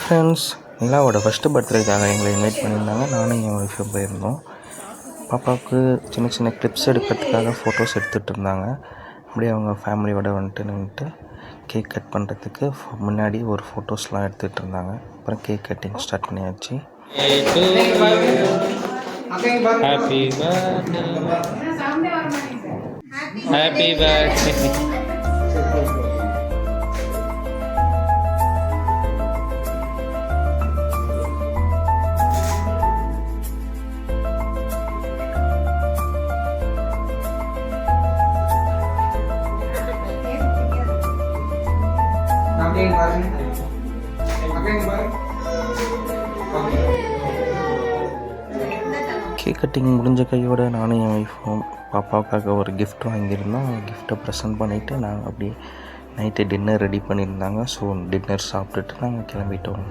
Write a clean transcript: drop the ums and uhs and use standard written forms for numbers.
Friends, நிலாவோட first பர்த்டேக்காக எங்களை invite பண்ணியிருந்தாங்க. நானும் என் ஒய்ஃபும் போயிருந்தோம். பாப்பாவுக்கு சின்ன சின்ன கிளிப்ஸ் எடுக்கிறதுக்காக ஃபோட்டோஸ் எடுத்துகிட்டு இருந்தாங்க. அப்படியே அவங்க ஃபேமிலியோடு நின்றுட்டு கேக் கட் பண்ணுறதுக்கு முன்னாடி ஒரு ஃபோட்டோஸ்லாம் எடுத்துகிட்டு இருந்தாங்க. அப்புறம் கேக் கட்டிங் ஸ்டார்ட் பண்ணியாச்சு. Happy birthday. கேக் கட்டிங் முடிஞ்ச கையோடு நானும் என் ஒய்ஃபும் பாப்பாவுக்காக ஒரு கிஃப்ட் வாங்கியிருந்தோம். கிஃப்ட்டை ப்ரெசென்ட் பண்ணிவிட்டு நாங்கள் அப்படியே நைட்டு டின்னர் ரெடி பண்ணியிருந்தாங்க. ஸோ டின்னர் சாப்பிட்டுட்டு நாங்கள் கிளம்பிட்டோம்.